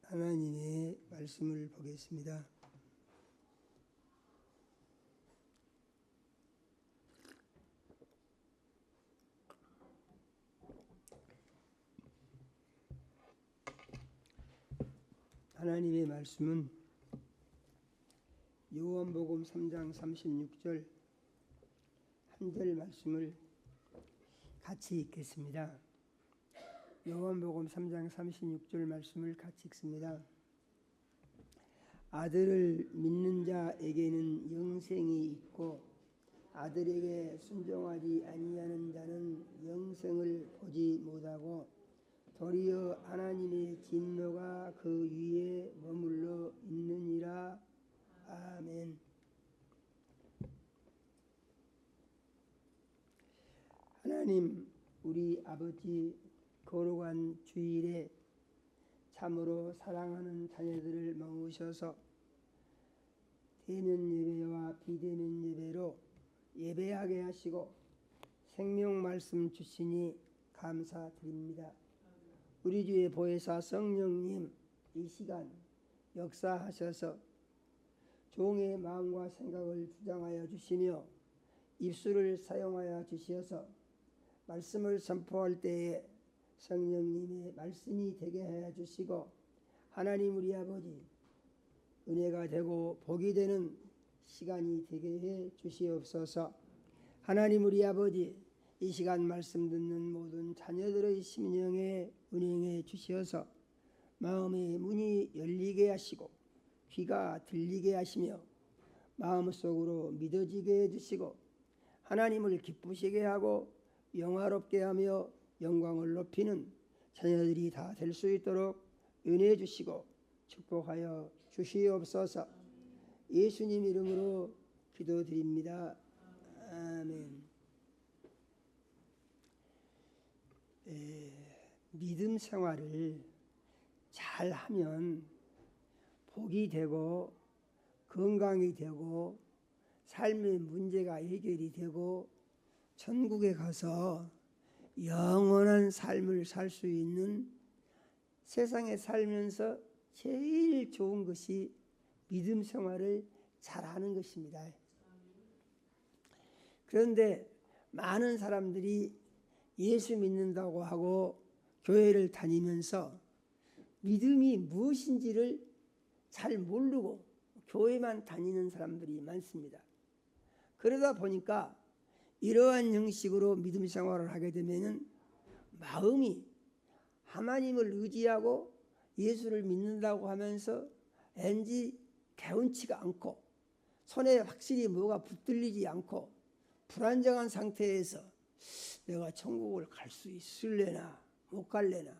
하나님의 말씀을 보겠습니다. 하나님의 말씀은 요한복음 3장 36절 한 절 말씀을 같이 읽겠습니다. 요한복음 3장 36절 말씀을 같이 읽습니다. 아들을 믿는 자에게는 영생이 있고 아들에게 순종하지 아니하는 자는 영생을 보지 못하고 도리어 하나님의 진노가 그 위에 머물러 있느니라. 아멘. 하나님 우리 아버지, 거룩한 주일에 참으로 사랑하는 자녀들을 모으셔서 대면 예배와 비대면 예배로 예배하게 하시고 생명 말씀 주시니 감사드립니다. 우리 주의 보혜사 성령님, 이 시간 역사하셔서 종의 마음과 생각을 주장하여 주시며 입술을 사용하여 주시어서 말씀을 선포할 때에 성령님의 말씀이 되게 하여 주시고 하나님 우리 아버지 은혜가 되고 복이 되는 시간이 되게 해 주시옵소서. 하나님 우리 아버지 이 시간 말씀 듣는 모든 자녀들의 심령에 은행해 주시어서 마음의 문이 열리게 하시고 귀가 들리게 하시며 마음속으로 믿어지게 해주시고 하나님을 기쁘시게 하고 영화롭게 하며 영광을 높이는 자녀들이 다 될 수 있도록 은혜해 주시고 축복하여 주시옵소서. 예수님 이름으로 기도드립니다. 아멘. 믿음 생활을 잘 하면 복이 되고 건강이 되고 삶의 문제가 해결이 되고 천국에 가서 영원한 삶을 살 수 있는, 세상에 살면서 제일 좋은 것이 믿음 생활을 잘하는 것입니다. 그런데 많은 사람들이 예수 믿는다고 하고 교회를 다니면서 믿음이 무엇인지를 잘 모르고 교회만 다니는 사람들이 많습니다. 그러다 보니까 이러한 형식으로 믿음 생활을 하게 되면 마음이 하나님을 의지하고 예수를 믿는다고 하면서 왠지 개운치가 않고 손에 확실히 뭐가 붙들리지 않고 불안정한 상태에서 내가 천국을 갈 수 있을래나 못 갈래나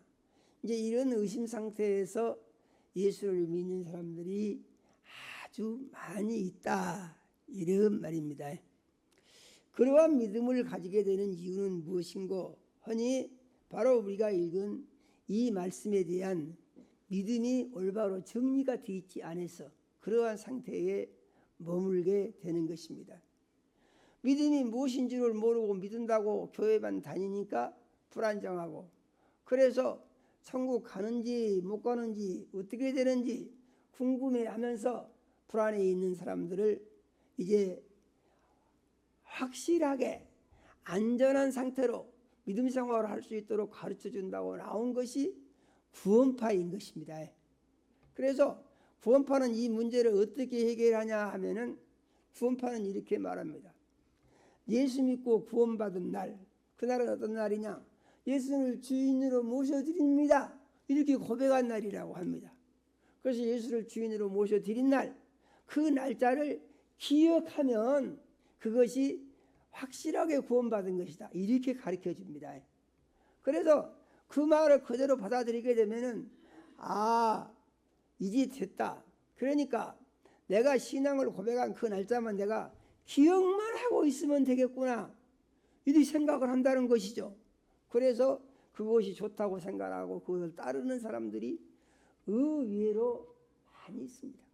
이제 이런 의심 상태에서 예수를 믿는 사람들이 아주 많이 있다, 이런 말입니다. 그러한 믿음을 가지게 되는 이유는 무엇인고 하니 바로 우리가 읽은 이 말씀에 대한 믿음이 올바로 정리가 되어 있지 않아서 그러한 상태에 머물게 되는 것입니다. 믿음이 무엇인 줄을 모르고 믿는다고 교회만 다니니까 불안정하고, 그래서 천국 가는지 못 가는지 어떻게 되는지 궁금해하면서 불안해 있는 사람들을 이제 확실하게 안전한 상태로 믿음 생활을 할 수 있도록 가르쳐 준다고 나온 것이 구원파인 것입니다. 그래서 구원파는 이 문제를 어떻게 해결하냐 하면은 구원파는 이렇게 말합니다. 예수 믿고 구원받은 날, 그날은 어떤 날이냐? 예수를 주인으로 모셔드립니다, 이렇게 고백한 날이라고 합니다. 그래서 예수를 주인으로 모셔드린 날, 그 날짜를 기억하면 그것이 확실하게 구원받은 것이다, 이렇게 가르쳐 줍니다. 그래서 그 말을 그대로 받아들이게 되면은 이제 됐다. 그러니까 내가 신앙을 고백한 그 날짜만 내가 기억만 하고 있으면 되겠구나, 이렇게 생각을 한다는 것이죠. 그래서 그것이 좋다고 생각하고 그것을 따르는 사람들이 의외로 많이 있습니다.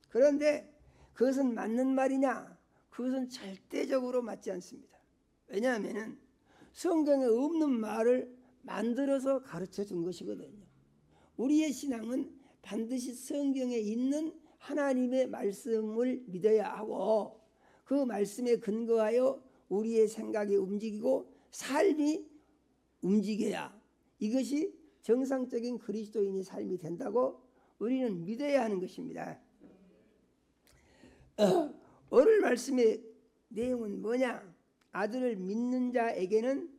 그런데 그것은 맞는 말이냐? 그것은 절대적으로 맞지 않습니다. 왜냐하면 성경에 없는 말을 만들어서 가르쳐 준 것이거든요. 우리의 신앙은 반드시 성경에 있는 하나님의 말씀을 믿어야 하고 그 말씀에 근거하여 우리의 생각이 움직이고 삶이 움직여야 이것이 정상적인 그리스도인의 삶이 된다고 우리는 믿어야 하는 것입니다. 오늘 말씀의 내용은 뭐냐? 아들을 믿는 자에게는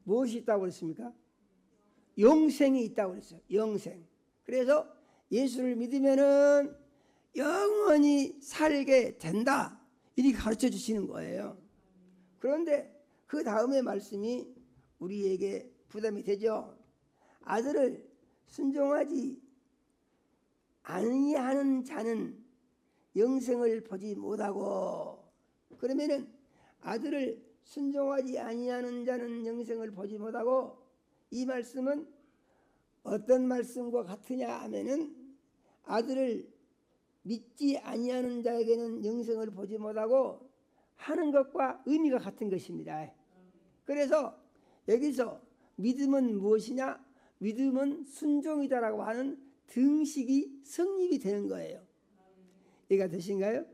무엇이 있다고 그랬습니까? 영생이 있다고 그랬어요. 영생. 그래서 예수를 믿으면은 영원히 살게 된다. 이렇게 가르쳐 주시는 거예요. 그런데 그 다음에 말씀이 우리에게 부담이 되죠. 아들을 순종하지 아니하는 자는 영생을 보지 못하고, 그러면은 아들을 순종하지 아니하는 자는 영생을 보지 못하고, 이 말씀은 어떤 말씀과 같으냐 하면은 아들을 믿지 아니하는 자에게는 영생을 보지 못하고 하는 것과 의미가 같은 것입니다. 그래서 여기서 믿음은 무엇이냐? 믿음은 순종이다라고 하는 등식이 성립이 되는 거예요. 이해가 되신가요?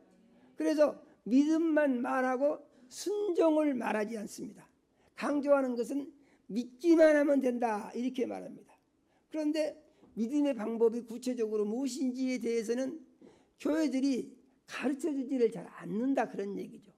그래서 믿음만 말하고 순종을 말하지 않습니다. 강조하는 것은 믿기만 하면 된다 이렇게 말합니다. 그런데 믿음의 방법이 구체적으로 무엇인지에 대해서는 교회들이 가르쳐주지를 잘 않는다 그런 얘기죠.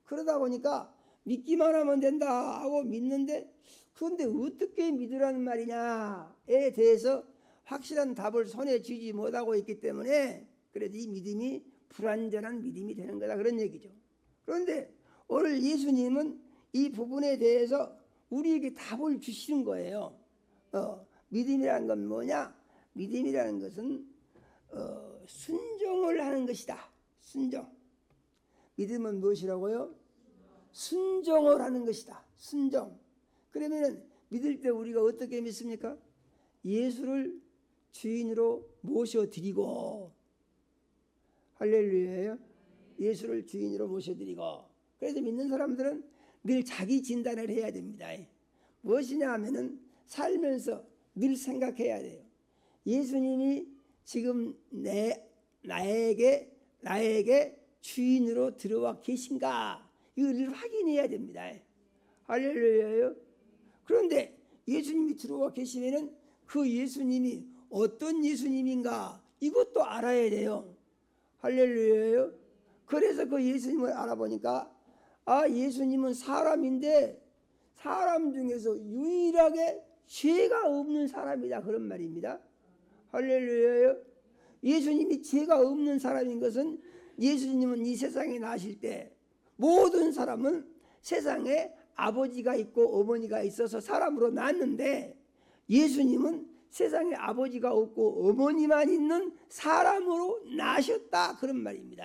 그러다 보니까 믿기만 하면 된다 하고 믿는데, 그런데 어떻게 믿으라는 말이냐에 대해서 확실한 답을 손에 쥐지 못하고 있기 때문에 그래도 이 믿음이 불완전한 믿음이 되는 거다 그런 얘기죠. 그런데 오늘 예수님은 이 부분에 대해서 우리에게 답을 주시는 거예요. 믿음이라는 건 뭐냐? 믿음이라는 것은 순종을 하는 것이다. 순종. 믿음은 무엇이라고요? 순종을 하는 것이다. 순종. 그러면은 믿을 때 우리가 어떻게 믿습니까? 예수를 주인으로 모셔드리고, 할렐루야예요. 예수를 주인으로 모셔드리고. 그래서 믿는 사람들은 늘 자기 진단을 해야 됩니다. 무엇이냐 하면은 살면서 늘 생각해야 돼요. 예수님이 지금 나에게 주인으로 들어와 계신가? 이걸 늘 확인해야 됩니다. 할렐루야예요. 그런데 예수님이 들어와 계시면은 그 예수님이 어떤 예수님인가? 이것도 알아야 돼요. 할렐루야예요. 그래서 그 예수님을 알아보니까 예수님은 사람인데 사람 중에서 유일하게 죄가 없는 사람이다 그런 말입니다. 할렐루야예요. 예수님이 죄가 없는 사람인 것은 예수님은 이 세상에 나실 때 모든 사람은 세상에 아버지가 있고 어머니가 있어서 사람으로 낳았는데 예수님은 세상에 아버지가 없고 어머니만 있는 사람으로 나셨다 그런 말입니다.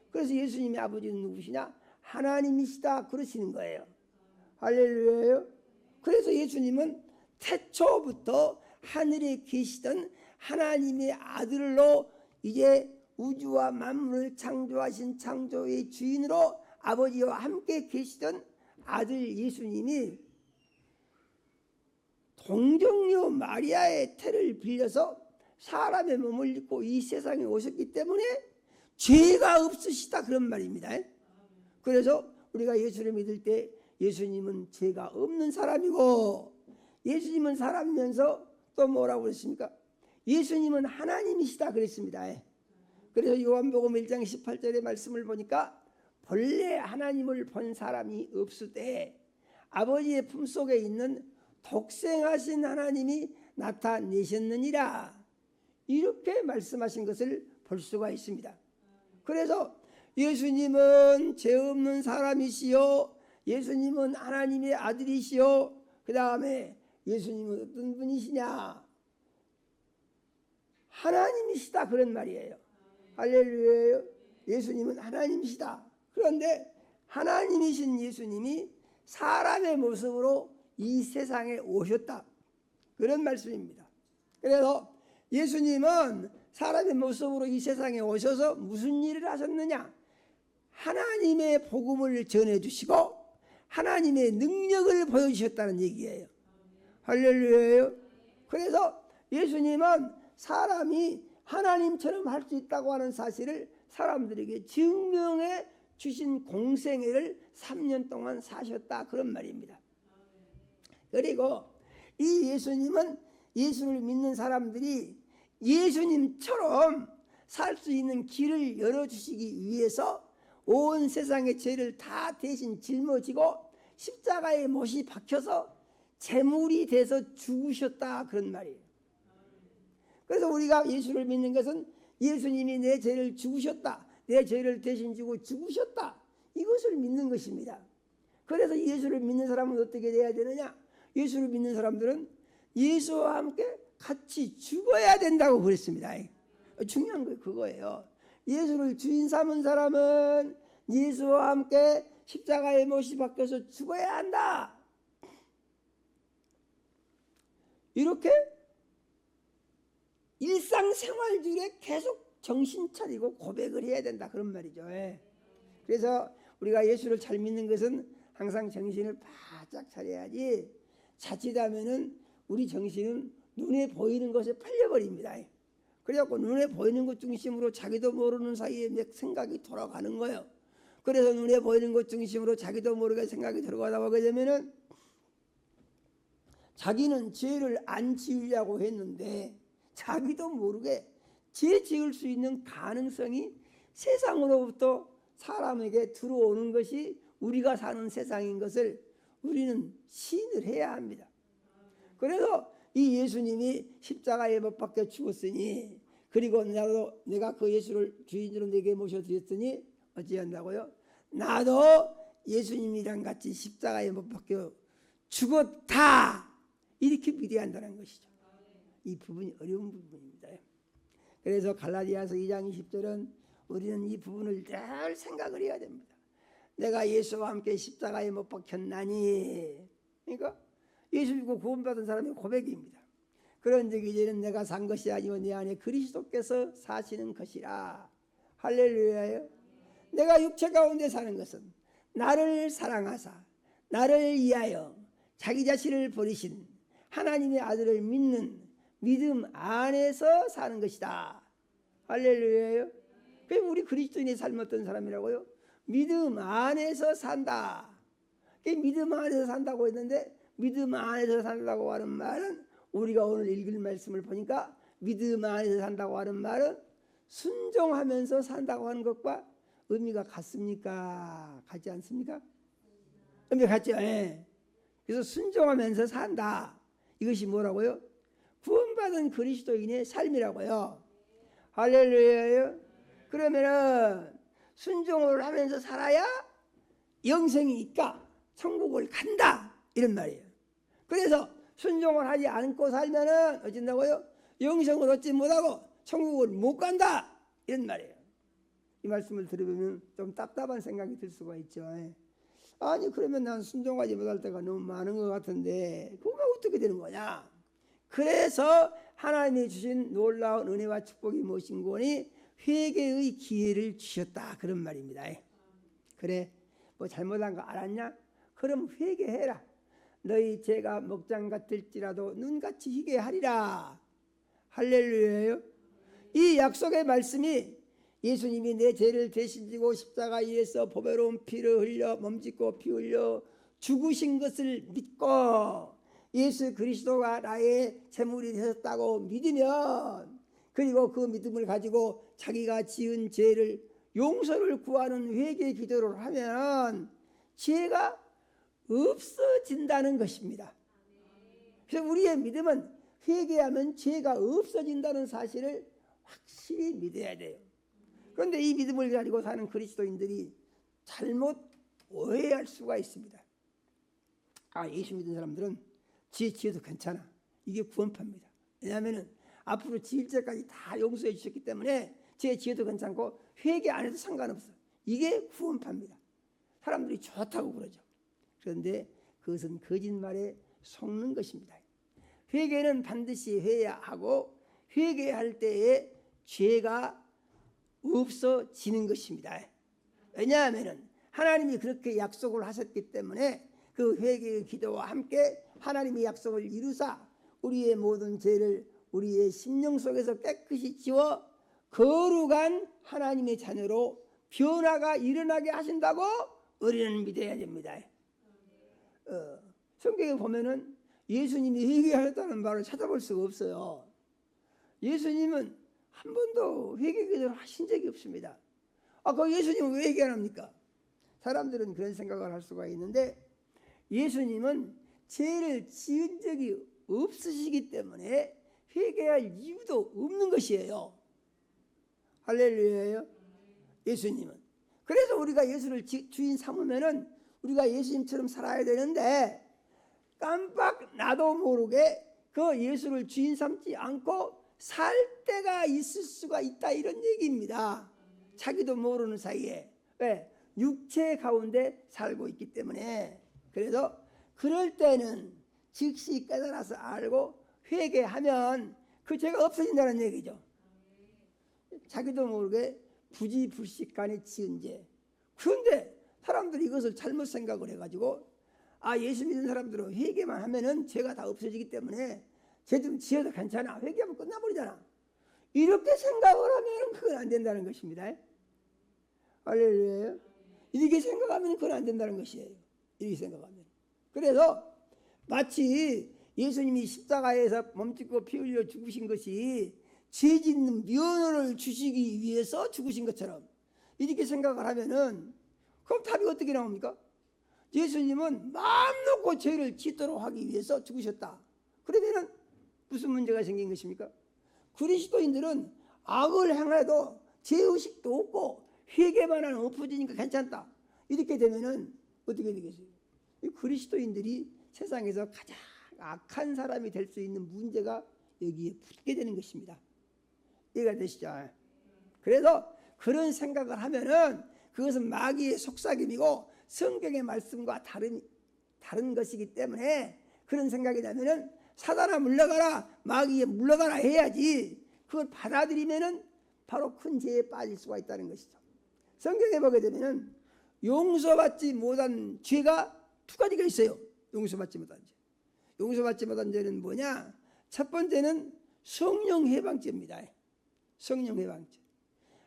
그래서 예수님의 아버지는 누구시냐? 하나님이시다 그러시는 거예요. 할렐루야예요. 그래서 예수님은 태초부터 하늘에 계시던 하나님의 아들로 이제 우주와 만물을 창조하신 창조의 주인으로 아버지와 함께 계시던 아들 예수님이 동정녀 마리아의 태를 빌려서 사람의 몸을 입고 이 세상에 오셨기 때문에 죄가 없으시다 그런 말입니다. 그래서 우리가 예수를 믿을 때 예수님은 죄가 없는 사람이고, 예수님은 사람이면서 또 뭐라고 그랬습니까? 예수님은 하나님이시다 그랬습니다. 그래서 요한복음 1장 18절의 말씀을 보니까 본래 하나님을 본 사람이 없을 때 아버지의 품속에 있는 독생하신 하나님이 나타내셨느니라 이렇게 말씀하신 것을 볼 수가 있습니다. 그래서 예수님은 죄 없는 사람이시요, 예수님은 하나님의 아들이시요, 그 다음에 예수님은 어떤 분이시냐? 하나님이시다 그런 말이에요. 할렐루야. 예수님은 하나님이시다. 그런데 하나님이신 예수님이 사람의 모습으로 이 세상에 오셨다 그런 말씀입니다. 그래서 예수님은 사람의 모습으로 이 세상에 오셔서 무슨 일을 하셨느냐? 하나님의 복음을 전해주시고 하나님의 능력을 보여주셨다는 얘기예요. 할렐루야. 그래서 예수님은 사람이 하나님처럼 할 수 있다고 하는 사실을 사람들에게 증명해 주신 공생애를 3년 동안 사셨다, 그런 말입니다. 그리고 이 예수님은 예수를 믿는 사람들이 예수님처럼 살 수 있는 길을 열어주시기 위해서 온 세상의 죄를 다 대신 짊어지고 십자가에 못이 박혀서 제물이 돼서 죽으셨다, 그런 말이에요. 그래서 우리가 예수를 믿는 것은 예수님이 내 죄를 죽으셨다, 내 죄를 대신 지고 죽으셨다, 이것을 믿는 것입니다. 그래서 예수를 믿는 사람은 어떻게 돼야 되느냐? 예수를 믿는 사람들은 예수와 함께 같이 죽어야 된다고 그랬습니다. 중요한 거 그거예요. 예수를 주인 삼은 사람은 예수와 함께 십자가에 못이 박혀서 죽어야 한다, 이렇게 일상생활 중에 계속 정신 차리고 고백을 해야 된다, 그런 말이죠. 그래서 우리가 예수를 잘 믿는 것은 항상 정신을 바짝 차려야지, 자칫하면은 우리 정신은 눈에 보이는 것에 팔려버립니다. 그래갖고 눈에 보이는 것 중심으로 자기도 모르는 사이에 몇 생각이 돌아가는 거예요. 그래서 눈에 보이는 것 중심으로 자기도 모르게 생각이 들어가다 보게 되면은 자기는 죄를 안 지으려고 했는데 자기도 모르게 죄 지을 수 있는 가능성이 세상으로부터 사람에게 들어오는 것이 우리가 사는 세상인 것을 우리는 시인을 해야 합니다. 그래서 이 예수님이 십자가에 못 박혀 죽었으니, 그리고 내가 그 예수를 주인으로 내게 모셔드렸으니 어찌한다고요? 나도 예수님이랑 같이 십자가에 못 박혀 죽었다, 이렇게 믿어야 한다는 것이죠. 이 부분이 어려운 부분입니다. 그래서 갈라디아서 2장 20절은 우리는 이 부분을 늘 생각을 해야 됩니다. 내가 예수와 함께 십자가에 못 박혔나니, 그러니까 예수 믿고 구원받은 사람의 고백입니다. 그런즉 이제는 내가 산 것이 아니요 내 안에 그리스도께서 사시는 것이라. 할렐루야요. 내가 육체 가운데 사는 것은 나를 사랑하사 나를 위하여 자기 자신을 버리신 하나님의 아들을 믿는 믿음 안에서 사는 것이다. 할렐루야요. 그게 우리 그리스도인의 삶 어떤 사람이라고요? 믿음 안에서 산다. 그게 믿음 안에서 산다고 했는데, 믿음 안에서 산다고 하는 말은 우리가 오늘 읽을 말씀을 보니까 믿음 안에서 산다고 하는 말은 순종하면서 산다고 하는 것과 의미가 같습니까? 같지 않습니까? 의미가 같죠. 그래서 순종하면서 산다, 이것이 뭐라고요? 구원받은 그리스도인의 삶이라고요. 할렐루야요. 그러면은 순종을 하면서 살아야 영생이 있까 천국을 간다, 이런 말이에요. 그래서 순종을 하지 않고 살면은 어쩐다고요? 영생을 얻지 못하고 천국을 못 간다, 이런 말이에요. 이 말씀을 들으면 좀 답답한 생각이 들 수가 있죠. 아니 그러면 난 순종하지 못할 때가 너무 많은 것 같은데 그거 어떻게 되는 거냐? 그래서 하나님이 주신 놀라운 은혜와 축복이 무엇인 거니? 회개의 기회를 주셨다, 그런 말입니다. 그래, 뭐 잘못한 거 알았냐? 그럼 회개해라. 너희 죄가 먹장 같을지라도 눈같이 희게 하리라. 할렐루야요. 이 약속의 말씀이 예수님이 내 죄를 대신 지고 십자가에서 보배로운 피를 흘려 몸짓고 피 흘려 죽으신 것을 믿고 예수 그리스도가 나의 제물이 되셨다고 믿으면, 그리고 그 믿음을 가지고 자기가 지은 죄를 용서를 구하는 회개 기도를 하면 죄가 없어진다는 것입니다. 그래서 우리의 믿음은 회개하면 죄가 없어진다는 사실을 확실히 믿어야 돼요. 그런데 이 믿음을 가지고 사는 그리스도인들이 잘못 오해할 수가 있습니다. 예수 믿는 사람들은 죄 지어도 괜찮아, 이게 구원파입니다. 왜냐하면 앞으로 지을 죄까지 다 용서해 주셨기 때문에 죄 지어도 괜찮고 회개 안 해도 상관없어, 이게 구원파입니다. 사람들이 좋다고 그러죠. 그런데 그것은 거짓말에 속는 것입니다. 회개는 반드시 해야 하고 회개할 때에 죄가 없어지는 것입니다. 왜냐하면 하나님이 그렇게 약속을 하셨기 때문에 그 회개의 기도와 함께 하나님의 약속을 이루사 우리의 모든 죄를 우리의 심령 속에서 깨끗이 지워 거룩한 하나님의 자녀로 변화가 일어나게 하신다고 우리는 믿어야 됩니다. 성경에 보면은 예수님이 회개하셨다는 말을 찾아볼 수가 없어요. 예수님은 한 번도 회개 기도를 하신 적이 없습니다. 그 예수님은 왜 회개 안 합니까? 사람들은 그런 생각을 할 수가 있는데 예수님은 죄를 지은 적이 없으시기 때문에 회개할 이유도 없는 것이에요. 할렐루야예요. 예수님은. 그래서 우리가 예수를 주인 삼으면은 우리가 예수님처럼 살아야 되는데 깜빡 나도 모르게 그 예수를 주인 삼지 않고 살 때가 있을 수가 있다, 이런 얘기입니다. 자기도 모르는 사이에. 왜? 육체 가운데 살고 있기 때문에. 그래서 그럴 때는 즉시 깨달아서 알고 회개하면 그 죄가 없어진다는 얘기죠. 자기도 모르게 부지불식간에 지은 죄. 그런데 사람들이 이것을 잘못 생각을 해가지고 예수 믿는 사람들은 회개만 하면은 죄가 다 없어지기 때문에 죄 좀 지어도 괜찮아, 회개하면 끝나버리잖아, 이렇게 생각을 하면 그건 안 된다는 것입니다. 할렐루야. 이렇게 생각하면 그건 안 된다는 것이에요. 이렇게 생각하면. 그래서 마치 예수님이 십자가에서 몸짓고 피 흘려 죽으신 것이 죄 짓는 면허를 주시기 위해서 죽으신 것처럼 이렇게 생각을 하면은 그럼 답이 어떻게 나옵니까? 예수님은 마음 놓고 죄를 짓도록 하기 위해서 죽으셨다. 그러면은 무슨 문제가 생긴 것입니까? 그리스도인들은 악을 행해도 죄의식도 없고 회개만 하면 엎어지니까 괜찮다, 이렇게 되면은 어떻게 되겠어요? 이 그리스도인들이 세상에서 가장 악한 사람이 될 수 있는 문제가 여기에 붙게 되는 것입니다. 이해가 되시죠? 그래서 그런 생각을 하면은 그것은 마귀의 속삭임이고 성경의 말씀과 다른 것이기 때문에 그런 생각이 나면은 사단아 물러가라, 마귀에 물러가라 해야지, 그걸 받아들이면은 바로 큰 죄에 빠질 수가 있다는 것이죠. 성경에 보게 되면은 용서받지 못한 죄가 두 가지가 있어요. 용서받지 못한 죄. 용서받지 못한 죄는 뭐냐? 첫 번째는 성령 해방죄입니다. 성령 해방죄.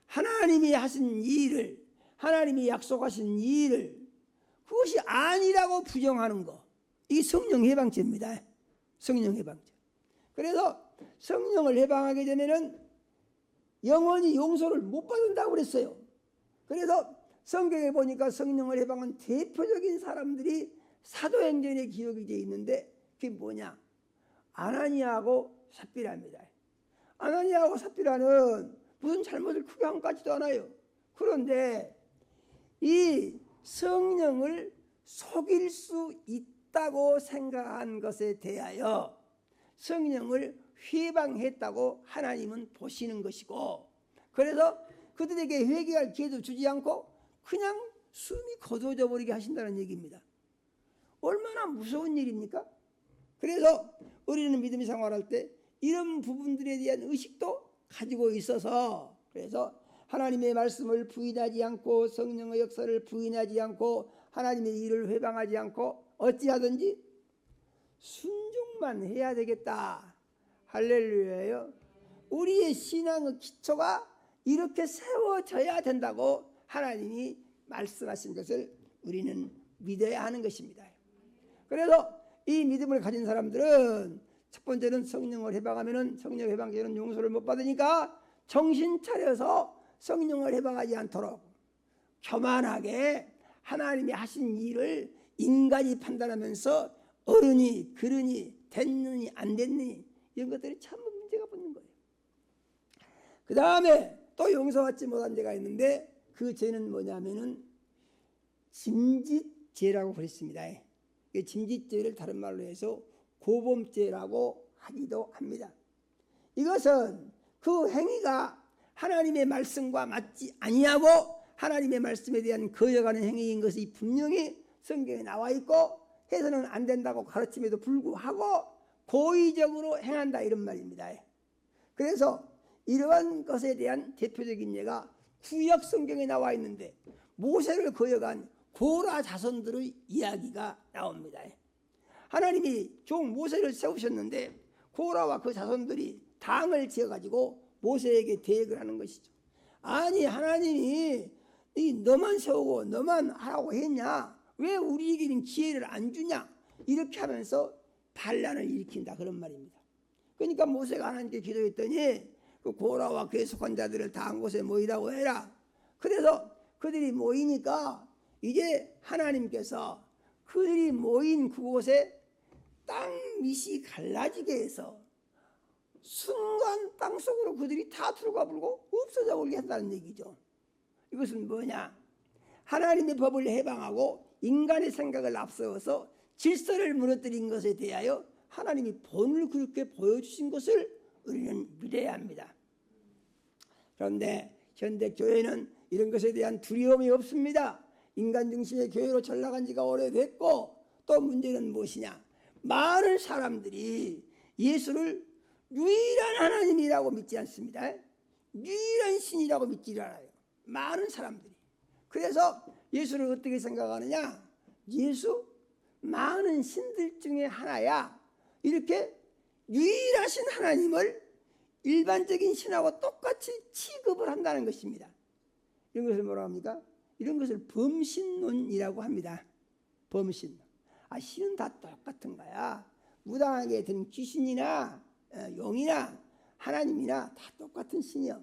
하나님이 하신 일을, 하나님이 약속하신 일을 그것이 아니라고 부정하는 거, 이게 성령 해방죄입니다. 성령 해방죄. 그래서 성령을 해방하게 되면은 영원히 용서를 못 받는다고 그랬어요. 그래서 성경에 보니까 성령을 해방한 대표적인 사람들이 사도행전에 기록이 되어 있는데 그게 뭐냐? 아나니아하고 삽비라입니다. 아나니아하고 삽비라는 무슨 잘못을 크게 한 것 같지도 않아요. 그런데 이 성령을 속일 수 있다고 생각한 것에 대하여 성령을 회방했다고 하나님은 보시는 것이고, 그래서 그들에게 회개할 기회도 주지 않고 그냥 숨이 거둬져 버리게 하신다는 얘기입니다. 얼마나 무서운 일입니까? 그래서 우리는 믿음의 생활할 때 이런 부분들에 대한 의식도 가지고 있어서, 그래서 하나님의 말씀을 부인하지 않고 성령의 역사를 부인하지 않고 하나님의 일을 회방하지 않고 어찌하든지 순종만 해야 되겠다. 할렐루야예요. 우리의 신앙의 기초가 이렇게 세워져야 된다고 하나님이 말씀하신 것을 우리는 믿어야 하는 것입니다. 그래서 이 믿음을 가진 사람들은 첫 번째는 성령을 해방하면은 성령 해방죄는 용서를 못 받으니까 정신 차려서 성령을 해방하지 않도록 교만하게 하나님이 하신 일을 인간이 판단하면서 옳으니 그르니 됐느니 안 됐느니 이런 것들이 참 문제가 붙는 거예요. 그 다음에 또 용서받지 못한 죄가 있는데 그 죄는 뭐냐면은 짐짓죄라고 그랬습니다. 짐짓죄를 다른 말로 해서 고범죄라고 하기도 합니다. 이것은 그 행위가 하나님의 말씀과 맞지 아니하고 하나님의 말씀에 대한 거역하는 행위인 것이 분명히 성경에 나와 있고 해서는 안 된다고 가르침에도 불구하고 고의적으로 행한다, 이런 말입니다. 그래서 이러한 것에 대한 대표적인 예가 구약 성경에 나와 있는데 모세를 거역한 고라 자손들의 이야기가 나옵니다. 하나님이 종 모세를 세우셨는데 고라와 그 자손들이 당을 지어가지고 모세에게 대역을 하는 것이죠. 아니 하나님이 너만 세우고 너만 하라고 했냐? 왜 우리에게는 기회를 안 주냐? 이렇게 하면서 반란을 일으킨다 그런 말입니다. 그러니까 모세가 하나님께 기도했더니 그 고라와 그에 속한 자들을 다 한 곳에 모이라고 해라. 그래서 그들이 모이니까 이제 하나님께서 그들이 모인 그곳에 땅 밑이 갈라지게 해서 순간 땅속으로 그들이 다 들어가 버리고 없어져 버리게 한다는 얘기죠. 이것은 뭐냐? 하나님의 법을 해방하고 인간의 생각을 앞세워서 질서를 무너뜨린 것에 대하여 하나님이 본을 그렇게 보여주신 것을 우리는 믿어야 합니다. 그런데 현대 교회는 이런 것에 대한 두려움이 없습니다. 인간 중심의 교회로 전락한 지가 오래됐고, 또 문제는 무엇이냐? 많은 사람들이 예수를 유일한 하나님이라고 믿지 않습니다. 유일한 신이라고 믿지 않아요. 많은 사람들이. 그래서 예수를 어떻게 생각하느냐? 예수 많은 신들 중에 하나야. 이렇게 유일하신 하나님을 일반적인 신하고 똑같이 취급을 한다는 것입니다. 이런 것을 뭐라고 합니까? 이런 것을 범신론이라고 합니다. 범신론. 신은 다 똑같은 거야. 무당하게 든 귀신이나 용이나 하나님이나 다 똑같은 신이요.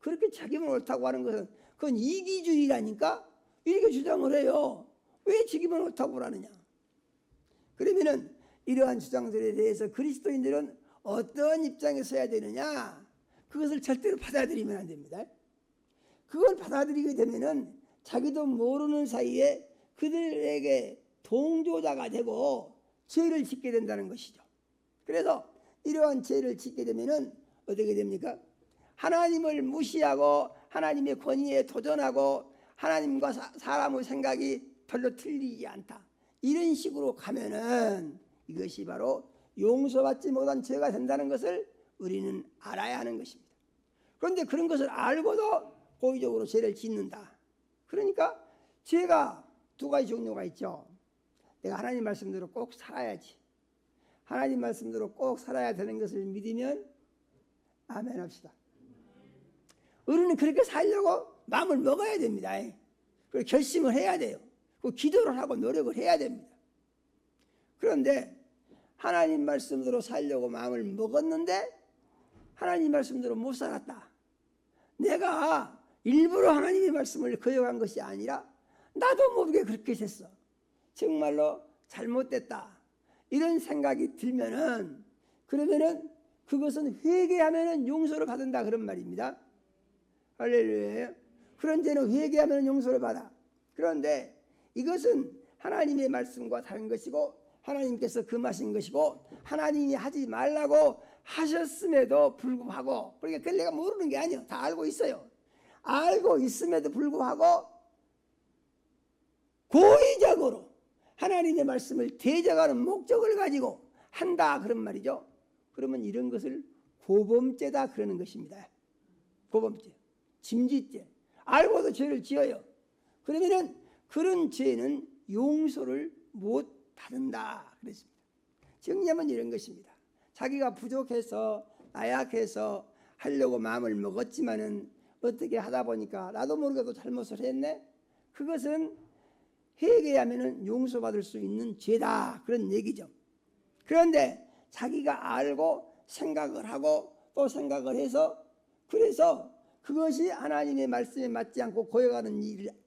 그렇게 자기만 옳다고 하는 것은 그건 이기주의라니까 이렇게 주장을 해요. 왜 자기만 옳다고 하느냐? 그러면은 이러한 주장들에 대해서 그리스도인들은 어떤 입장에 서야 되느냐? 그것을 절대로 받아들이면 안 됩니다. 그걸 받아들이게 되면은 자기도 모르는 사이에 그들에게 동조자가 되고 죄를 짓게 된다는 것이죠. 그래서 이러한 죄를 짓게 되면은 어떻게 됩니까? 하나님을 무시하고 하나님의 권위에 도전하고 하나님과 사람의 생각이 별로 틀리지 않다. 이런 식으로 가면은 이것이 바로 용서받지 못한 죄가 된다는 것을 우리는 알아야 하는 것입니다. 그런데 그런 것을 알고도 고의적으로 죄를 짓는다. 그러니까 죄가 두 가지 종류가 있죠. 내가 하나님 말씀대로 꼭 살아야지. 하나님 말씀대로 꼭 살아야 되는 것을 믿으면 아멘 합시다. 우리는 그렇게 살려고 마음을 먹어야 됩니다. 그리고 결심을 해야 돼요. 그리고 기도를 하고 노력을 해야 됩니다. 그런데 하나님 말씀대로 살려고 마음을 먹었는데 하나님 말씀대로 못 살았다. 내가 일부러 하나님의 말씀을 거역한 것이 아니라 나도 모르게 그렇게 됐어. 정말로 잘못됐다. 이런 생각이 들면은 그러면은 그것은 회개하면은 용서를 받는다 그런 말입니다. 할렐루야. 그런 죄는 회개하면 용서를 받아. 그런데 이것은 하나님의 말씀과 다른 것이고 하나님께서 금하신 것이고 하나님이 하지 말라고 하셨음에도 불구하고, 그러니까 그걸 내가 모르는 게 아니에요. 다 알고 있어요. 알고 있음에도 불구하고 고의적으로 하나님의 말씀을 대적하는 목적을 가지고 한다 그런 말이죠. 그러면 이런 것을 고범죄다 그러는 것입니다. 고범죄, 짐짓죄. 알고도 죄를 지어요. 그러면은 그런 죄는 용서를 못 받는다 그랬습니다. 정리하면 이런 것입니다. 자기가 부족해서 나약해서 하려고 마음을 먹었지만은 어떻게 하다 보니까 나도 모르게도 잘못을 했네. 그것은 회개하면은 용서받을 수 있는 죄다 그런 얘기죠. 그런데 자기가 알고 생각을 하고 또 생각을 해서 그래서 그것이 하나님의 말씀에 맞지 않고 고역하는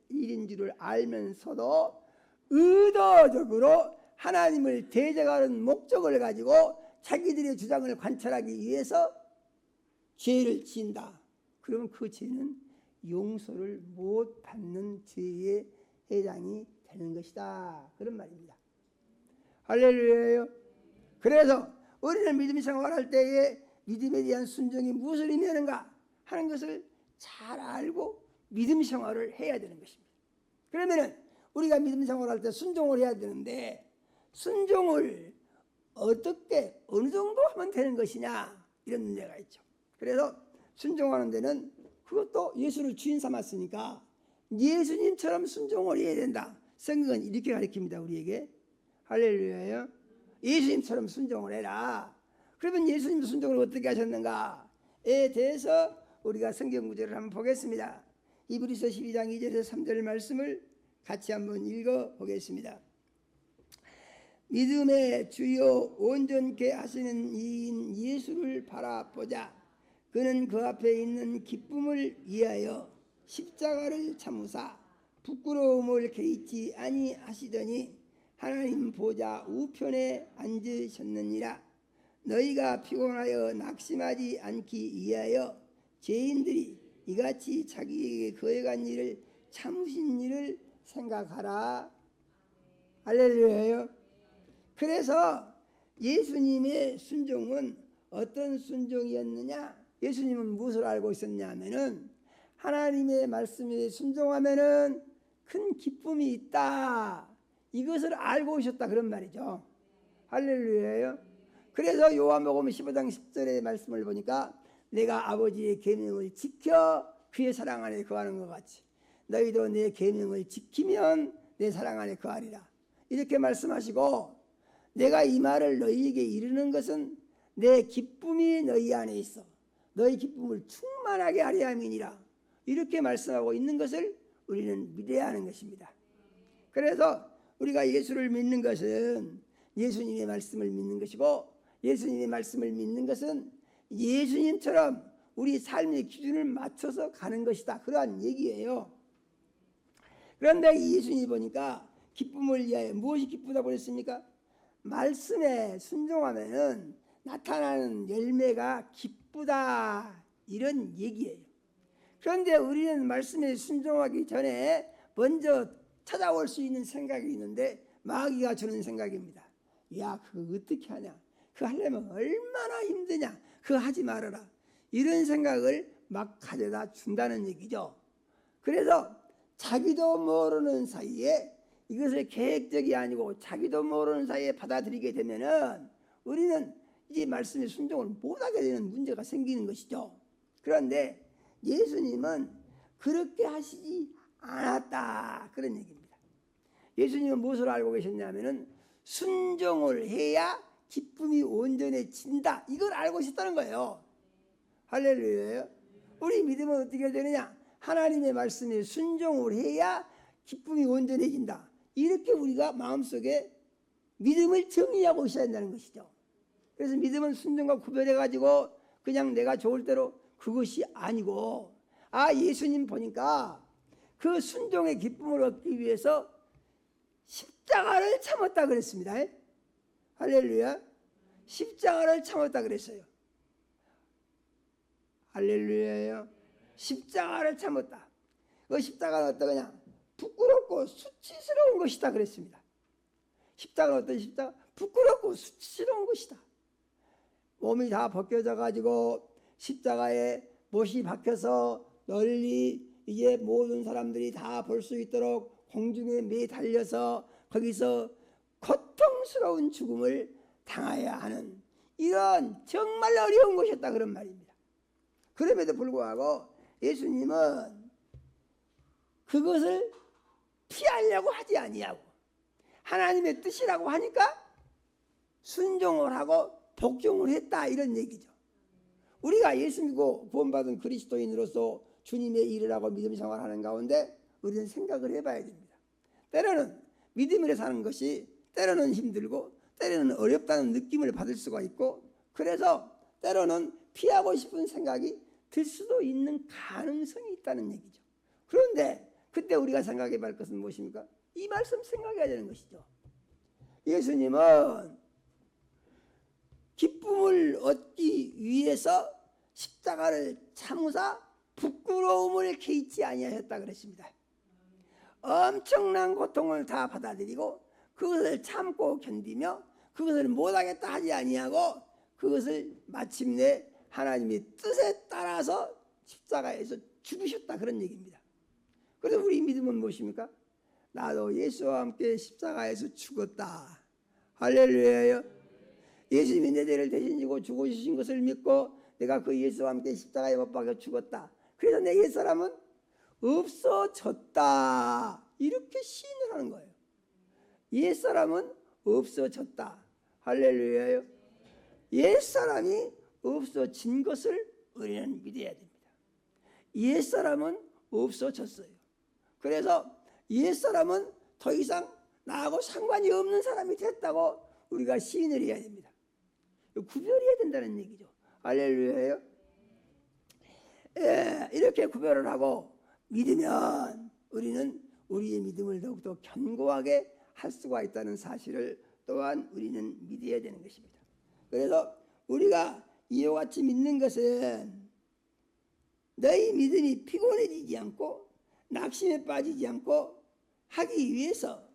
일인 줄을 알면서도 의도적으로 하나님을 대적하는 목적을 가지고 자기들의 주장을 관철하기 위해서 죄를 지은다. 그러면 그 죄는 용서를 못 받는 죄에 해당이 되는 것이다. 그런 말입니다. 할렐루야요. 그래서 우리는 믿음 생활할 때에 믿음에 대한 순종이 무엇을 의미하는가 하는 것을 잘 알고 믿음 생활을 해야 되는 것입니다. 그러면은 우리가 믿음 생활할 때 순종을 해야 되는데 순종을 어떻게 어느 정도 하면 되는 것이냐 이런 문제가 있죠. 그래서 순종하는 데는 그것도 예수를 주인 삼았으니까 예수님처럼 순종을 해야 된다. 성경은 이렇게 가르칩니다. 우리에게 할렐루야요. 예수님처럼 순종을 해라. 그러면 예수님 순종을 어떻게 하셨는가에 대해서 우리가 성경 구절을 한번 보겠습니다. 히브리서 12장 2절에서 3절 말씀을 같이 한번 읽어보겠습니다. 믿음의 주요 온전케 하시는 이인 예수를 바라보자. 그는 그 앞에 있는 기쁨을 위하여 십자가를 참으사 부끄러움을 개의치 아니하시더니 하나님 보좌 우편에 앉으셨느니라. 너희가 피곤하여 낙심하지 않기 위하여 죄인들이 이같이 자기에게 거해간 일을 참으신 일을 생각하라. 할렐루야요. 그래서 예수님의 순종은 어떤 순종이었느냐? 예수님은 무엇을 알고 있었냐면은 하나님의 말씀에 순종하면은 큰 기쁨이 있다. 이것을 알고 오셨다 그런 말이죠. 할렐루야요. 그래서 요한복음 15장 10절의 말씀을 보니까 내가 아버지의 계명을 지켜 그의 사랑 안에 거하는 것 같이 너희도 내 계명을 지키면 내 사랑 안에 거하리라. 이렇게 말씀하시고 내가 이 말을 너희에게 이르는 것은 내 기쁨이 너희 안에 있어 너희 기쁨을 충만하게 하려 함이니라. 이렇게 말씀하고 있는 것을 우리는 믿어야 하는 것입니다. 그래서 우리가 예수를 믿는 것은 예수님의 말씀을 믿는 것이고 예수님의 말씀을 믿는 것은 예수님처럼 우리 삶의 기준을 맞춰서 가는 것이다. 그러한 얘기예요. 그런데 예수님이 보니까 기쁨을 위하여 무엇이 기쁘다고 그랬습니까? 말씀에 순종하면은 나타나는 열매가 기쁘다. 이런 얘기예요. 그런데 우리는 말씀에 순종하기 전에 먼저 찾아올 수 있는 생각이 있는데 마귀가 주는 생각입니다. 야, 그거 어떻게 하냐? 그거 하려면 얼마나 힘드냐? 그거 하지 말아라. 이런 생각을 막 가져다 준다는 얘기죠. 그래서 자기도 모르는 사이에 이것을 계획적이 아니고 자기도 모르는 사이에 받아들이게 되면은 우리는 이 말씀에 순종을 못하게 되는 문제가 생기는 것이죠. 그런데 예수님은 그렇게 하시지 않았다. 그런 얘기입니다. 예수님은 무엇을 알고 계셨냐면은 순종을 해야 기쁨이 온전해진다. 이걸 알고 있었다는 거예요. 할렐루야. 우리 믿음은 어떻게 되느냐? 하나님의 말씀에 순종을 해야 기쁨이 온전해진다. 이렇게 우리가 마음속에 믿음을 정의하고 있어야 한다는 것이죠. 그래서 믿음은 순종과 구별해가지고 그냥 내가 좋을 대로 그것이 아니고 예수님 보니까 그 순종의 기쁨을 얻기 위해서 십자가를 참았다 그랬습니다. 할렐루야. 십자가를 참았다 그랬어요. 할렐루야요. 십자가를 참았다. 그 십자가는 어떠냐? 부끄럽고 수치스러운 것이다 그랬습니다. 십자가는 어떤 십자가? 부끄럽고 수치스러운 것이다. 몸이 다 벗겨져 가지고 십자가에 못이 박혀서 널리 이제 모든 사람들이 다 볼 수 있도록 공중에 매달려서 거기서 고통스러운 죽음을 당해야 하는 이런 정말 어려운 것이었다 그런 말입니다. 그럼에도 불구하고 예수님은 그것을 피하려고 하지 아니하고 하나님의 뜻이라고 하니까 순종을 하고 복종을 했다 이런 얘기죠. 우리가 예수 믿고 구원받은 그리스도인으로서 주님의 일을 하고 믿음 생활하는 가운데 우리는 생각을 해봐야 됩니다. 때로는 믿음으로 사는 것이 때로는 힘들고 때로는 어렵다는 느낌을 받을 수가 있고 그래서 때로는 피하고 싶은 생각이 들 수도 있는 가능성이 있다는 얘기죠. 그런데 그때 우리가 생각해 볼 것은 무엇입니까? 이 말씀 생각해야 되는 것이죠. 예수님은 기쁨을 얻기 위해서 십자가를 참으사 부끄러움을 개의치 아니하셨다 그랬습니다. 엄청난 고통을 다 받아들이고 그것을 참고 견디며 그것을 못하겠다 하지 아니하고 그것을 마침내 하나님의 뜻에 따라서 십자가에서 죽으셨다 그런 얘기입니다. 그래서 우리 믿음은 무엇입니까? 나도 예수와 함께 십자가에서 죽었다. 할렐루야요. 예수님이 내 죄를 대신 지고 죽으신 것을 믿고 내가 그 예수와 함께 십자가에 못 박혀 죽었다. 그래서 내 옛사람은 없어졌다. 이렇게 시인을 하는 거예요. 옛사람은 없어졌다. 할렐루야요. 옛사람이 없어진 것을 우리는 믿어야 됩니다. 옛사람은 없어졌어요. 그래서 옛사람은 더 이상 나하고 상관이 없는 사람이 됐다고 우리가 시인을 해야 됩니다. 구별해야 된다는 얘기죠. 할렐루야예요. 이렇게 구별을 하고 믿으면 우리는 우리의 믿음을 더욱더 견고하게 할 수가 있다는 사실을 또한 우리는 믿어야 되는 것입니다. 그래서 우리가 이와 같이 믿는 것은 너희 믿음이 피곤해지지 않고 낙심에 빠지지 않고 하기 위해서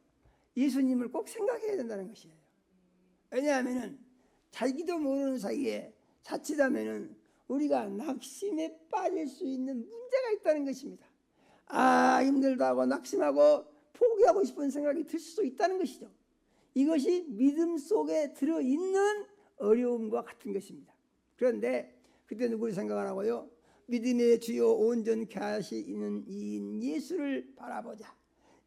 예수님을 꼭 생각해야 된다는 것이에요. 왜냐하면 자기도 모르는 사이에 자칫하면 우리가 낙심에 빠질 수 있는 문제가 있다는 것입니다. 힘들다 하고 낙심하고 포기하고 싶은 생각이 들 수도 있다는 것이죠. 이것이 믿음 속에 들어있는 어려움과 같은 것입니다. 그런데 그때 누구를 생각하라고요? 믿음의 주요 온전케 하시는 이인 예수를 바라보자.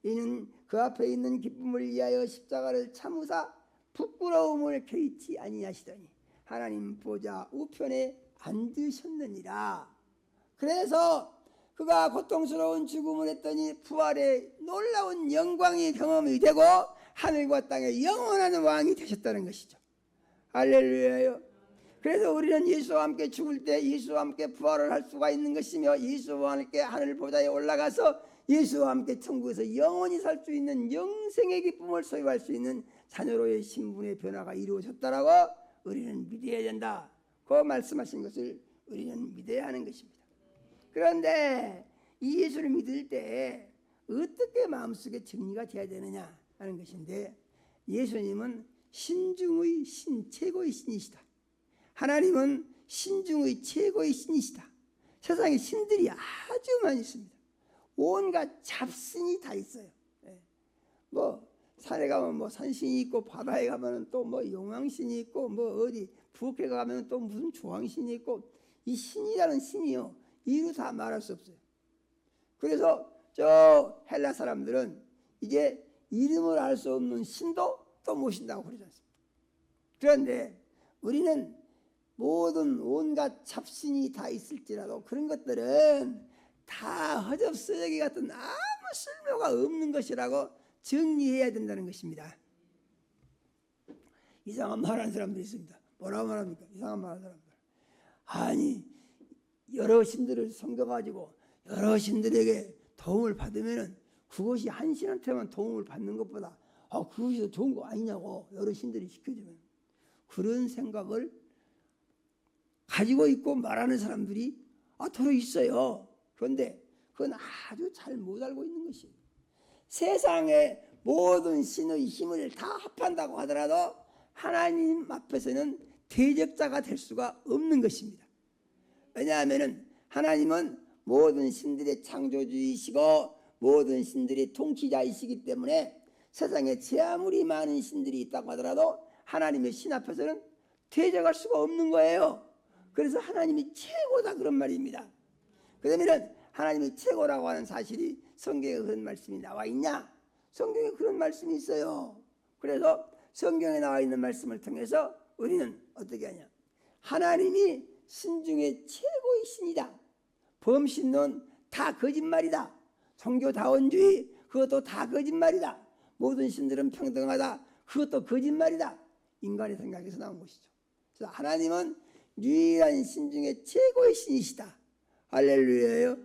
이는 그 앞에 있는 기쁨을 위하여 십자가를 참으사 부끄러움을 개의치 아니하시더니 하나님 보좌 우편에 앉으셨느니라. 그래서 그가 고통스러운 죽음을 했더니 부활의 놀라운 영광이 경험이 되고 하늘과 땅의 영원한 왕이 되셨다는 것이죠. 할렐루야요. 그래서 우리는 예수와 함께 죽을 때 예수와 함께 부활을 할 수가 있는 것이며 예수와 함께 하늘 보좌에 올라가서 예수와 함께 천국에서 영원히 살 수 있는 영생의 기쁨을 소유할 수 있는 자녀로의 신분의 변화가 이루어졌다라고 우리는 믿어야 된다. 그 말씀하신 것을 우리는 믿어야 하는 것입니다. 그런데 이 예수를 믿을 때 어떻게 마음속에 정리가 돼야 되느냐 하는 것인데, 예수님은 신중의 신, 최고의 신이시다. 하나님은 신중의 최고의 신이시다. 세상에 신들이 아주 많이 있습니다. 온갖 잡신이 다 있어요. 뭐 산에 가면 뭐 산신이 있고, 바다에 가면 또 뭐 용왕신이 있고, 뭐 어디 북에 가면 또 무슨 조왕신이 있고, 이 신이라는 신이요 이루 다 말할 수 없어요. 그래서 저 헬라 사람들은 이제 이름을 알 수 없는 신도 또 모신다고 그러지 않습니까? 그런데 우리는 모든 온갖 잡신이 다 있을지라도 그런 것들은 다 허접쓰레기 같은 아무 쓸모가 없는 것이라고 정리해야 된다는 것입니다. 이상한 말하는 사람들이 있습니다. 뭐라고 말합니까? 이상한 말하는 사람들. 아니, 여러 신들을 섬겨가지고 여러 신들에게 도움을 받으면 그것이 한 신한테만 도움을 받는 것보다 그것이 더 좋은 거 아니냐고 여러 신들이 시켜주면, 그런 생각을 가지고 있고 말하는 사람들이 더러 있어요. 그런데 그건 아주 잘 못 알고 있는 것이에요. 세상의 모든 신의 힘을 다 합한다고 하더라도 하나님 앞에서는 대적자가 될 수가 없는 것입니다. 왜냐하면 하나님은 모든 신들의 창조주이시고 모든 신들의 통치자이시기 때문에 세상에 제 아무리 많은 신들이 있다고 하더라도 하나님의 신 앞에서는 대적할 수가 없는 거예요. 그래서 하나님이 최고다 그런 말입니다. 그러면 하나님이 최고라고 하는 사실이 성경에 그런 말씀이 나와 있냐? 성경에 그런 말씀이 있어요. 그래서 성경에 나와 있는 말씀을 통해서 우리는 어떻게 하냐? 하나님이 신 중에 최고의 신이다. 범신론 다 거짓말이다. 종교다원주의 그것도 다 거짓말이다. 모든 신들은 평등하다. 그것도 거짓말이다. 인간의 생각에서 나온 것이죠. 그래서 하나님은 유일한 신 중에 최고의 신이시다. 할렐루야예요.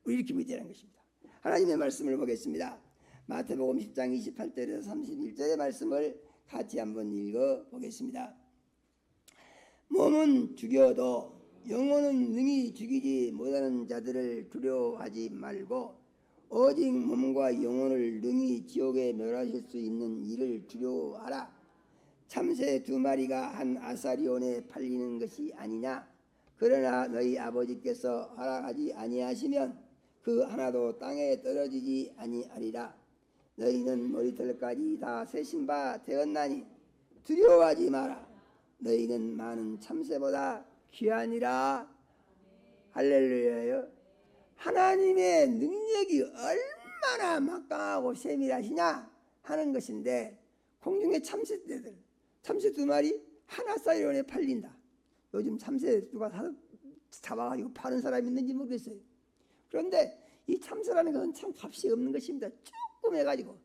우리 이렇게 믿으라는 것입니다. 하나님의 말씀을 보겠습니다. 마태복음 10장 28절에서 31절의 말씀을 같이 한번 읽어보겠습니다. 몸은 죽여도 영혼은 능히 죽이지 못하는 자들을 두려워하지 말고 오직 몸과 영혼을 능히 지옥에 멸하실 수 있는 이를 두려워하라. 참새 2마리가 한 아사리온에 팔리는 것이 아니냐? 그러나 너희 아버지께서 허락하지 아니하시면 그 하나도 땅에 떨어지지 아니하리라. 너희는 머리털까지 다 세신 바 되었나니 두려워하지 마라. 너희는 많은 참새보다 귀하니라. 할렐루야요. 하나님의 능력이 얼마나 막강하고 세밀하시냐 하는 것인데, 공중의 참새들, 참새 2마리 하나짜리론에 팔린다. 요즘 참새 누가 잡아가지고 파는 사람이 있는지 모르겠어요. 그런데 이 참새라는 것은 참 값이 없는 것입니다. 조금 해가지고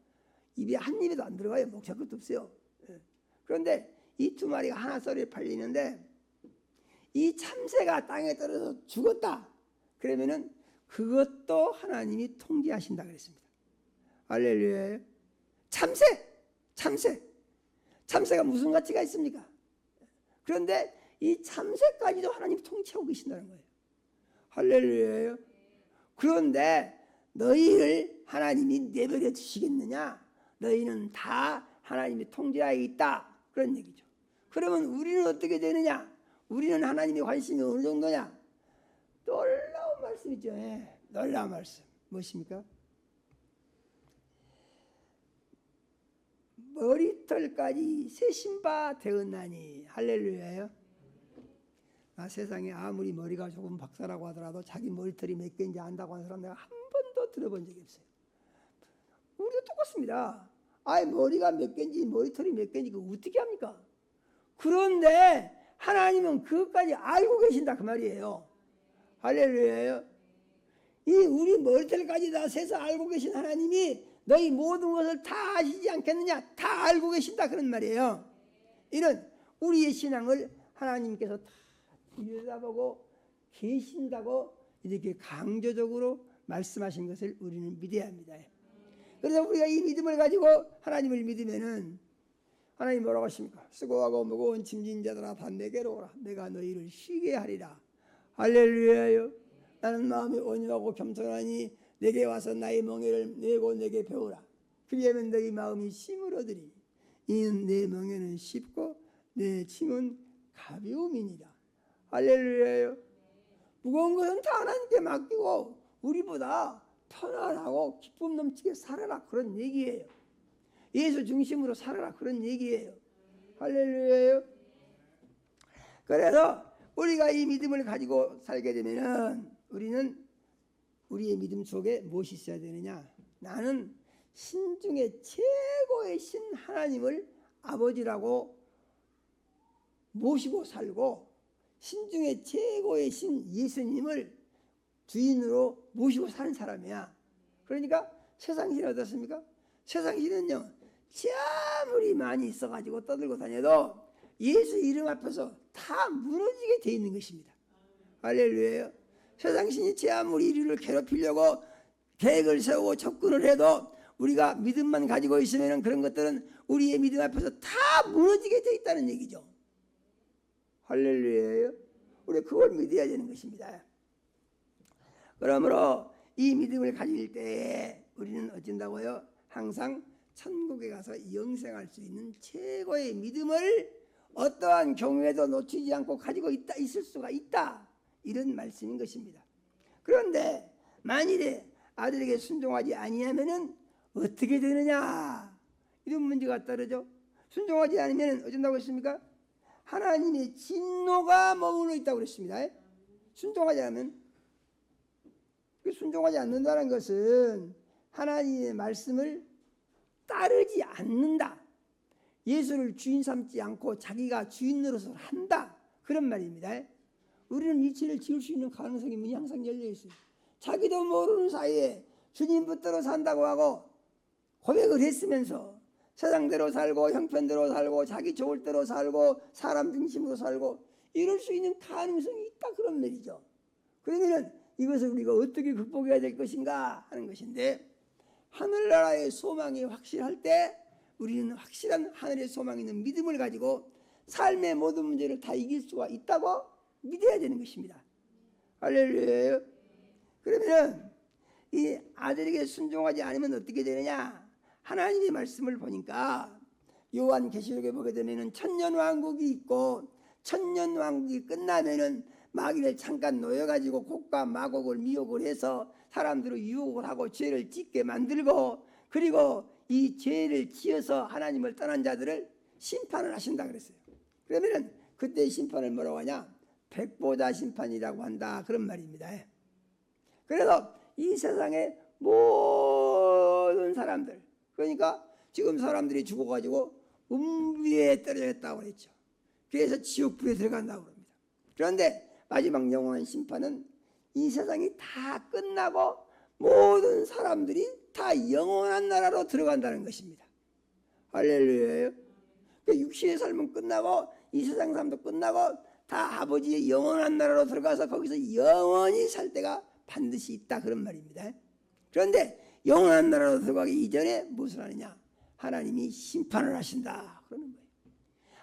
입에 한 입에도 안 들어가요. 먹을 것도 없어요. 그런데 이 두 마리가 하나짜리에 팔리는데 이 참새가 땅에 떨어져 죽었다. 그러면은 그것도 하나님이 통제하신다 그랬습니다. 할렐루야. 참새가 무슨 가치가 있습니까? 그런데 이 참새까지도 하나님이 통치하고 계신다는 거예요. 할렐루야. 그런데 너희를 하나님이 내버려 두시겠느냐? 너희는 다 하나님이 통제하에 있다. 그런 얘기죠. 그러면 우리는 어떻게 되느냐? 우리는 하나님의 관심이 어느 정도냐? 놀라운 말씀이죠. 놀라운 말씀. 무엇입니까? 머리털까지 세신바 되었나니. 할렐루야요. 세상에 아무리 머리가 조금 박사라고 하더라도 자기 머리털이 몇 개인지 안다고 하는 사람 내가 한 번도 들어본 적이 없어요. 우리도 똑같습니다. 머리가 몇 개인지 머리털이 몇 개인지 그거 어떻게 합니까? 그런데 하나님은 그것까지 알고 계신다 그 말이에요. 할렐루야요. 이 우리 머리털까지 다 세서 알고 계신 하나님이 너희 모든 것을 다 아시지 않겠느냐? 다 알고 계신다 그런 말이에요. 이런 우리의 신앙을 하나님께서 다 들여다보고 계신다고 이렇게 강조적으로 말씀하신 것을 우리는 믿어야 합니다. 그래서 우리가 이 믿음을 가지고 하나님을 믿으면은 하나님 뭐라고 하십니까? 수고하고 무거운 짐진 자들아 다 내게로 오라. 내가 너희를 쉬게 하리라. 할렐루야요. 나는 마음이 온유하고 겸손하니 내게 와서 나의 멍에를 내고 내게 배우라. 그리하면 너희 마음이 쉼을 얻으리. 이는 내 멍에는 쉽고 내 짐은 가벼움이니라. 할렐루야요. 무거운 것은 다 하나님께 맡기고 우리보다 편안하고 기쁨 넘치게 살아라 그런 얘기예요. 예수 중심으로 살아라 그런 얘기예요. 할렐루야요. 그래서 우리가 이 믿음을 가지고 살게 되면은 우리는 우리의 믿음 속에 무엇이 있어야 되느냐? 나는 신 중에 최고의 신 하나님을 아버지라고 모시고 살고 신 중에 최고의 신 예수님을 주인으로 모시고 사는 사람이야. 그러니까 세상 신은 어떻습니까? 세상 신은요 아무리 많이 있어가지고 떠들고 다녀도 예수 이름 앞에서 다 무너지게 돼 있는 것입니다. 할렐루야. 세상 신이 아무리 우리를 괴롭히려고 계획을 세우고 접근을 해도 우리가 믿음만 가지고 있으면 그런 것들은 우리의 믿음 앞에서 다 무너지게 돼 있다는 얘기죠. 할렐루야. 우리 그걸 믿어야 되는 것입니다. 그러므로 이 믿음을 가질 때에 우리는 어쩐다고요? 항상 천국에 가서 영생할 수 있는 최고의 믿음을 어떠한 경우에도 놓치지 않고 가지고 있을 수가 있다. 이런 말씀인 것입니다. 그런데 만일에 아들에게 순종하지 아니하면은 어떻게 되느냐? 이런 문제가 따르죠. 순종하지 않으면 어쩐다고 했습니까? 하나님의 진노가 머물러 있다고 그랬습니다. 순종하지 않으면, 순종하지 않는다는 것은 하나님의 말씀을 따르지 않는다. 예수를 주인 삼지 않고 자기가 주인 노릇을 한다. 그런 말입니다. 우리는 이치를 지을 수 있는 가능성이 문이 항상 열려 있어요. 자기도 모르는 사이에 주님 뜻대로 산다고 하고 고백을 했으면서 세상대로 살고 형편대로 살고 자기 좋을 대로 살고 사람 중심으로 살고 이럴 수 있는 가능성이 있다 그런 말이죠. 그러면 이것을 우리가 어떻게 극복해야 될 것인가 하는 것인데 하늘나라의 소망이 확실할 때 우리는 확실한 하늘의 소망이 있는 믿음을 가지고 삶의 모든 문제를 다 이길 수가 있다고 믿어야 되는 것입니다. 할렐루야. 그러면 이 아들에게 순종하지 않으면 어떻게 되느냐? 하나님의 말씀을 보니까 요한계시록에 보게 되면은 천년왕국이 있고 천년왕국이 끝나면은 마귀를 잠깐 놓여가지고 곡과 마곡을 미혹을 해서 사람들을 유혹을 하고 죄를 짓게 만들고 그리고 이 죄를 지어서 하나님을 떠난 자들을 심판을 하신다 그랬어요. 그러면은 그때 심판을 뭐라고 하냐? 백보자 심판이라고 한다 그런 말입니다. 그래서 이 세상의 모든 사람들, 그러니까 지금 사람들이 죽어가지고 음부에 떨어졌다고 그랬죠. 그래서 지옥불에 들어간다고 합니다. 그런데 마지막 영원한 심판은 이 세상이 다 끝나고 모든 사람들이 다 영원한 나라로 들어간다는 것입니다. 할렐루야예요. 육신의 삶은 끝나고 이 세상 삶도 끝나고 다 아버지의 영원한 나라로 들어가서 거기서 영원히 살 때가 반드시 있다, 그런 말입니다. 그런데 영원한 나라로 들어가기 이전에 무엇을 하느냐? 하나님이 심판을 하신다 그러는 거예요.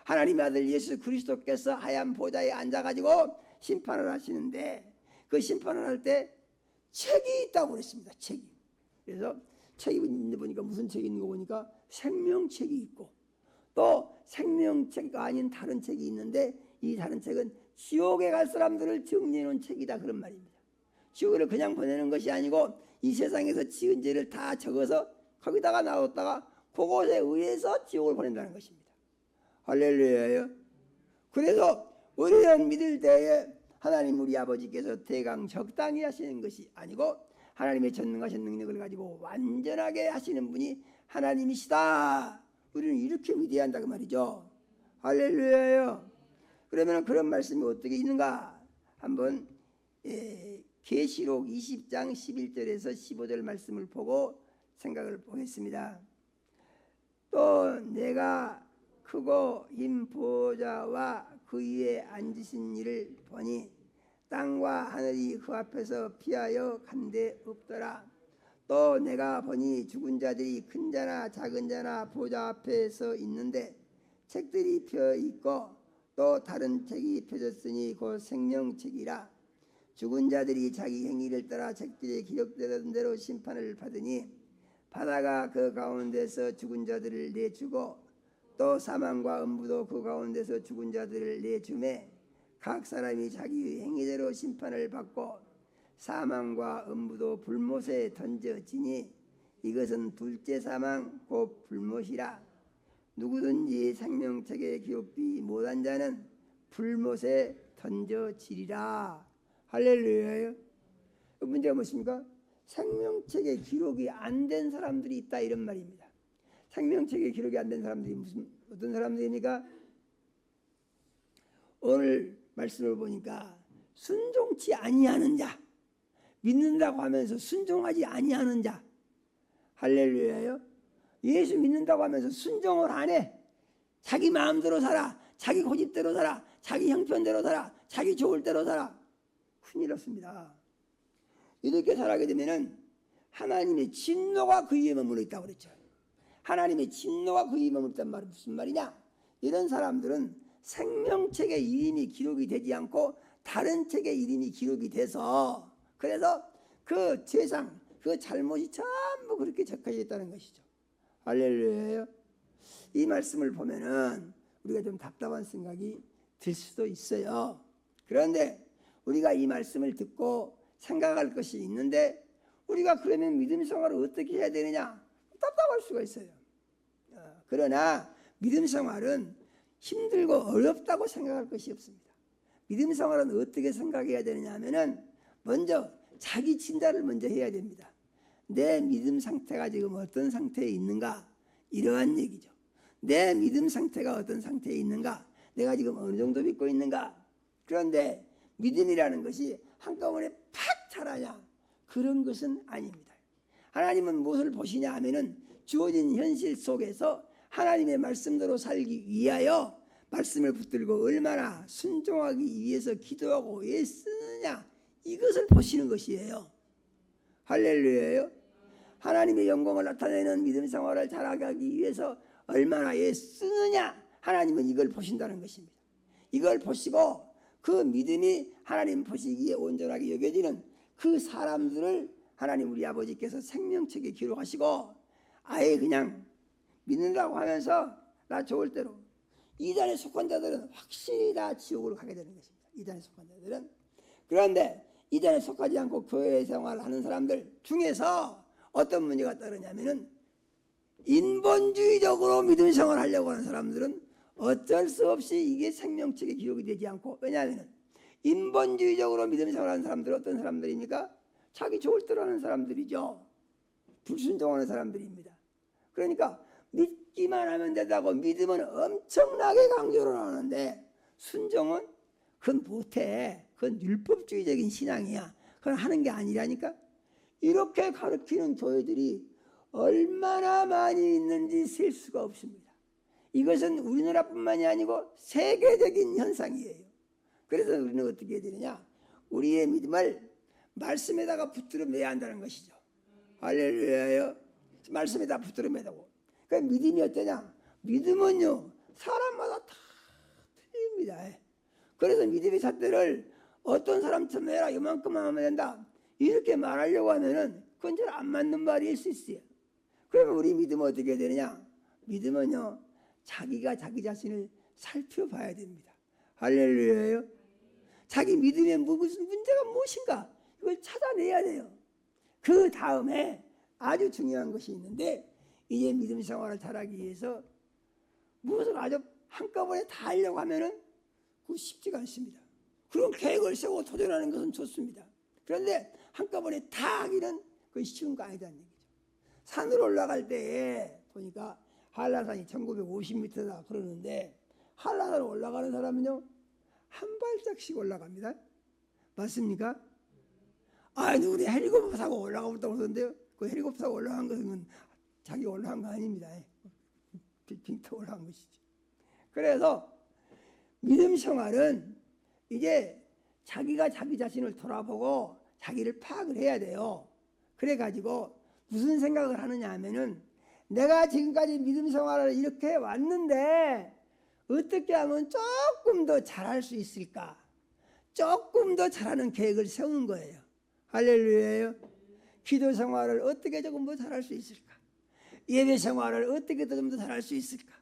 하나님의 아들 예수 그리스도께서 하얀 보좌에 앉아가지고 심판을 하시는데, 그 심판을 할 때 책이 있다고 그랬습니다. 책이. 그래서 책이 있는 보니까 무슨 책이 있는 거 보니까 생명책이 있고, 또 생명책가 아닌 다른 책이 있는데, 이 다른 책은 지옥에 갈 사람들을 정리해 놓은 책이다, 그런 말입니다. 지옥을 그냥 보내는 것이 아니고 이 세상에서 지은 죄를 다 적어서 거기다가 놔뒀다가 그것에 의해서 지옥을 보낸다는 것입니다. 할렐루야예요. 그래서 우리는 믿을 때에 하나님 우리 아버지께서 대강 적당히 하시는 것이 아니고 하나님의 전능하신 능력을 가지고 완전하게 하시는 분이 하나님이시다, 우리는 이렇게 믿어야 한다고 말이죠. 할렐루야예요. 그러면 그런 말씀이 어떻게 있는가? 한번 계시록 20장 11절에서 15절 말씀을 보고 생각을 보겠습니다. 또 내가 크고 흰 보좌와 그 위에 앉으신 이를 보니 땅과 하늘이 그 앞에서 피하여 간데 없더라. 또 내가 보니 죽은 자들이 큰 자나 작은 자나 보좌 앞에 서 있는데 책들이 펴 있고 또 다른 책이 펴졌으니 곧 생명책이라. 죽은 자들이 자기 행위를 따라 책들에 기록되던 대로 심판을 받으니 바다가 그 가운데서 죽은 자들을 내주고 또 사망과 음부도 그 가운데서 죽은 자들을 내주매 각 사람이 자기 행위대로 심판을 받고 사망과 음부도 불못에 던져지니 이것은 둘째 사망 곧 불못이라. 누구든지 생명책에 기록되지 못한 자는 불못에 던져지리라. 할렐루야예요. 문제가 무엇입니까? 생명책에 기록이 안 된 사람들이 있다, 이런 말입니다. 생명책에 기록이 안 된 사람들이 어떤 사람들입니까? 오늘 말씀을 보니까 순종치 아니하는 자, 믿는다고 하면서 순종하지 아니하는 자. 할렐루야예요. 예수 믿는다고 하면서 순종을 안 해. 자기 마음대로 살아, 자기 고집대로 살아, 자기 형편대로 살아, 자기 좋을 대로 살아. 큰일 났습니다. 이렇게 살아가게 되면은 하나님의 진노가 그 위에 머물러 있다고 그랬죠. 하나님의 진노가 그 위에 머물러 있단 말은 무슨 말이냐? 이런 사람들은 생명책에 이름이 기록이 되지 않고 다른 책에 이름이 기록이 돼서, 그래서 그 죄상, 그 잘못이 전부 그렇게 적혀져 있다는 것이죠. 할렐루야예요. 이 말씀을 보면은 우리가 좀 답답한 생각이 들 수도 있어요. 그런데 우리가 이 말씀을 듣고 생각할 것이 있는데, 우리가 그러면 믿음 생활을 어떻게 해야 되느냐? 답답할 수가 있어요. 그러나 믿음 생활은 힘들고 어렵다고 생각할 것이 없습니다. 믿음 생활은 어떻게 생각해야 되느냐 하면은 먼저 자기 진단을 먼저 해야 됩니다. 내 믿음 상태가 지금 어떤 상태에 있는가? 이러한 얘기죠. 내 믿음 상태가 어떤 상태에 있는가? 내가 지금 어느 정도 믿고 있는가? 그런데 믿음이라는 것이 한꺼번에 팍 자라냐? 그런 것은 아닙니다. 하나님은 무엇을 보시냐 하면은 주어진 현실 속에서 하나님의 말씀대로 살기 위하여 말씀을 붙들고 얼마나 순종하기 위해서 기도하고 애쓰느냐, 이것을 보시는 것이에요. 할렐루야예요. 하나님의 영광을 나타내는 믿음 생활을 잘하기 위해서 얼마나 애쓰느냐, 하나님은 이걸 보신다는 것입니다. 이걸 보시고 그 믿음이 하나님 보시기에 온전하게 여겨지는 그 사람들을 하나님 우리 아버지께서 생명책에 기록하시고 아예 그냥 믿는다고 하면서 나 좋을 대로, 이단에 속한 자들은 확실히 다 지옥으로 가게 되는 것입니다. 이단에 속한 자들은. 그런데 이단에 속하지 않고 교회 생활을 하는 사람들 중에서 어떤 문제가 따르냐면은 인본주의적으로 믿음 생활을 하려고 하는 사람들은 어쩔 수 없이 이게 생명책에 기록이 되지 않고, 왜냐하면 인본주의적으로 믿음 생활하는 사람들은 어떤 사람들입니까? 자기 좋을 대로 하는 사람들이죠. 불순종하는 사람들입니다. 그러니까 믿기만 하면 된다고 믿음은 엄청나게 강조를 하는데 순종은 그건 못해. 그건 율법주의적인 신앙이야. 그건 하는 게 아니라니까. 이렇게 가르치는 교회들이 얼마나 많이 있는지 셀 수가 없습니다. 이것은 우리나라뿐만이 아니고 세계적인 현상이에요. 그래서 우리는 어떻게 해야 되느냐? 우리의 믿음을 말씀에다가 붙들어 매야 한다는 것이죠. 할렐루야요. 말씀에다 붙들어 매다고. 그 믿음이 어떠냐? 믿음은요, 사람마다 다 틀립니다. 그래서 믿음의 잣대를 어떤 사람처럼 해라, 이만큼만 하면 된다, 이렇게 말하려고 하면은 그건 잘 안 맞는 말일 수 있어요. 그러면 우리 믿음은 어떻게 해야 되느냐? 믿음은요, 자기가 자기 자신을 살펴봐야 됩니다. 할렐루야요. 자기 믿음에 무슨 문제가 무엇인가, 이걸 찾아내야 돼요. 그 다음에 아주 중요한 것이 있는데, 이제 믿음 생활을 잘하기 위해서 무엇을 아주 한꺼번에 다 하려고 하면은 그거 쉽지가 않습니다. 그런 계획을 세우고 도전하는 것은 좋습니다. 그런데 한꺼번에 다 하기는 그건 쉬운 거 아니다는 얘기죠. 산으로 올라갈 때 보니까 한라산이 1950m다 그러는데, 한라산을 올라가는 사람은요, 한 발짝씩 올라갑니다. 맞습니까? 우리 헬리콥터 타고 올라가고 있다고 그러던데요. 그 헬리콥터 타고 올라간 것은 자기 올라간 거 아닙니다. 빙터 올라간 것이죠. 그래서 믿음 생활은 이제 자기가 자기 자신을 돌아보고 자기를 파악을 해야 돼요. 그래가지고 무슨 생각을 하느냐 하면은, 내가 지금까지 믿음 생활을 이렇게 왔는데 어떻게 하면 조금 더 잘할 수 있을까? 조금 더 잘하는 계획을 세우는 거예요. 할렐루야요. 기도 생활을 어떻게 조금 더 잘할 수 있을까? 예배 생활을 어떻게 좀 더 잘할 수 있을까?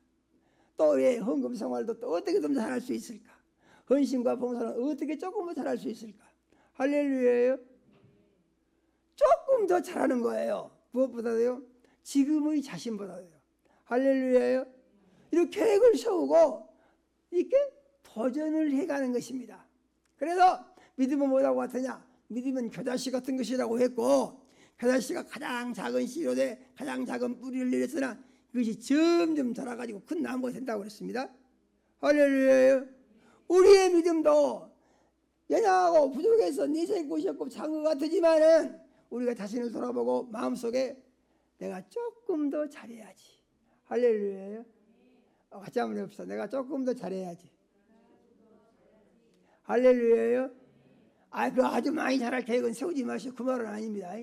또 헌금 생활도 또 어떻게 좀 더 잘할 수 있을까? 헌신과 봉사는 어떻게 조금 더 잘할 수 있을까? 할렐루야요. 조금 더 잘하는 거예요. 무엇보다도요, 지금의 자신보다도요. 할렐루야요. 이렇게 계획을 세우고 이렇게 도전을 해가는 것입니다. 그래서 믿음은 뭐라고 같으냐? 믿음은 겨자씨 같은 것이라고 했고, 겨자씨가 가장 작은 씨로 돼 가장 작은 뿌리를 내렸으나 이것이 점점 자라가지고 큰 나무가 된다고 그랬습니다. 할렐루야. 우리의 믿음도 연약하고 부족해서 니색 곳이 없고 장어 같으지만은 우리가 자신을 돌아보고 마음속에 내가 조금 더 잘해야지. 할렐루야. 같이 한번 해봅시다. 내가 조금 더 잘해야지. 할렐루야. 그 아주 많이 잘할 계획은 세우지 마시고, 그 말은 아닙니다.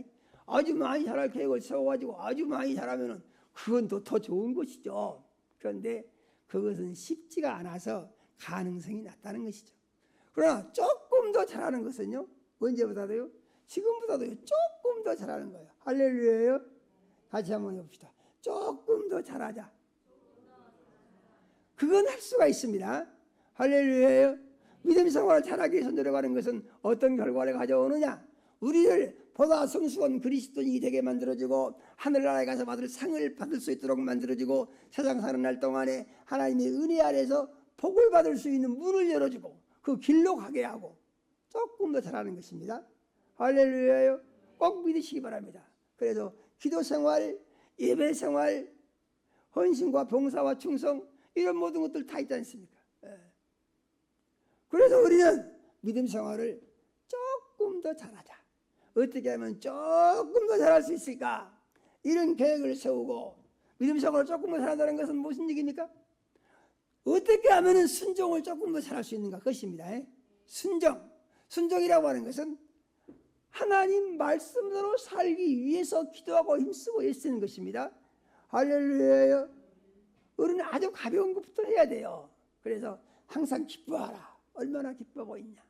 아주 많이 잘할 계획을 세워가지고 아주 많이 잘하면은 그건 더 좋은 것이죠. 그런데 그것은 쉽지가 않아서 가능성이 낮다는 것이죠. 그러나 조금 더 잘하는 것은요, 언제보다도요, 지금보다도요, 조금 더 잘하는 거예요. 할렐루야요. 같이 한번 해봅시다. 조금 더 잘하자. 그건 할 수가 있습니다. 할렐루야요. 믿음 생활을 잘하기 위해서 노력하는 것은 어떤 결과를 가져오느냐? 우리를 보다 성스러운 그리스도인이 되게 만들어주고, 하늘나라에 가서 받을 상을 받을 수 있도록 만들어주고, 세상 사는 날 동안에 하나님의 은혜 아래서 복을 받을 수 있는 문을 열어주고 그 길로 가게 하고, 조금 더 잘하는 것입니다. 할렐루야요. 꼭 믿으시기 바랍니다. 그래서 기도 생활, 예배 생활, 헌신과 봉사와 충성, 이런 모든 것들 다 있지 않습니까? 그래서 우리는 믿음 생활을 조금 더 잘하자. 어떻게 하면 조금 더 잘할 수 있을까? 이런 계획을 세우고 믿음 생활을 조금 더 잘한다는 것은 무슨 얘기입니까? 어떻게 하면 순종을 조금 더 잘할 수 있는가? 그것입니다. 순종이라고 하는 것은 하나님 말씀대로 살기 위해서 기도하고 힘쓰고 애쓰는 것입니다. 할렐루야. 우리는 아주 가벼운 것부터 해야 돼요. 그래서 항상 기뻐하라. 얼마나 기뻐하고 있냐.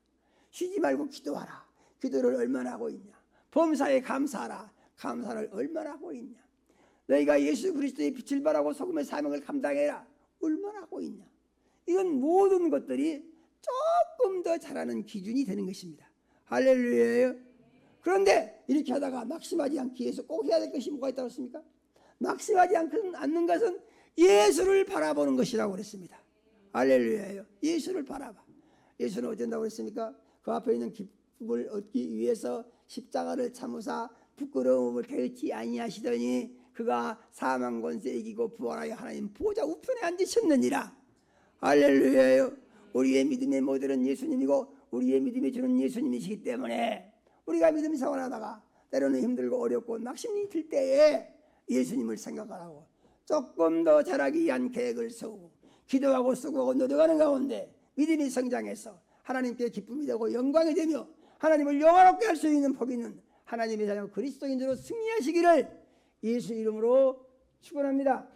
쉬지 말고 기도하라. 기도를 얼마나 하고 있냐. 범사에 감사하라. 감사를 얼마나 하고 있냐. 너희가 예수 그리스도의 빛을 발하고 소금의 사명을 감당해라. 얼마나 하고 있냐. 이건 모든 것들이 조금 더 잘하는 기준이 되는 것입니다. 할렐루야. 그런데 이렇게 하다가 낙심하지 않기 위해서 꼭 해야 될 것이 뭐가 있다고 했습니까? 낙심하지 않는 것은 예수를 바라보는 것이라고 그랬습니다. 할렐루야. 예수를 바라봐. 예수는 어쩐다고 그랬습니까? 그 앞에 있는 기쁨을 얻기 위해서 십자가를 참으사 부끄러움을 개의치 아니하시더니 그가 사망 권세 이기고 부활하여 하나님 보좌 우편에 앉으셨느니라. 할렐루야. 우리의 믿음의 모델은 예수님이고 우리의 믿음이 주는 예수님이시기 때문에 우리가 믿음 생활하다가 때로는 힘들고 어렵고 낙심이 들 때에 예수님을 생각하라고 조금 더 잘하기 위한 계획을 세우고 기도하고 수고하고 노력하는 가운데 믿음이 성장해서 하나님께 기쁨이 되고 영광이 되며 하나님을 영화롭게 할 수 있는 복 있는 하나님의 자녀 그리스도인으로 승리하시기를 예수 이름으로 축원합니다.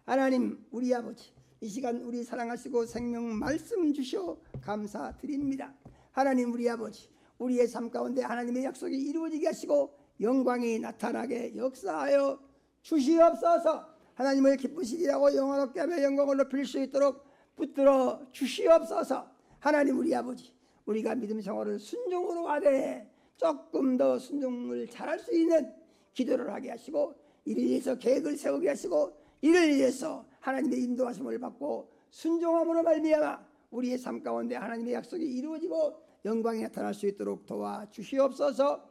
하나님 우리 아버지, 이 시간 우리 사랑하시고 생명 말씀 주시오 감사드립니다. 하나님 우리 아버지, 우리의 삶 가운데 하나님의 약속이 이루어지게 하시고 영광이 나타나게 역사하여 주시옵소서. 하나님을 기쁘시게 하고 영화롭게 하며 영광을 높일 수 있도록 붙들어 주시옵소서. 하나님 우리 아버지, 우리가 믿음 생활을 순종으로 하되 조금 더 순종을 잘할 수 있는 기도를 하게 하시고 이를 위해서 계획을 세우게 하시고 이를 위해서 하나님의 인도하심을 받고 순종함으로 말미암아 우리의 삶 가운데 하나님의 약속이 이루어지고 영광이 나타날 수 있도록 도와주시옵소서.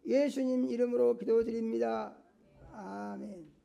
예수님 이름으로 기도드립니다. 아멘.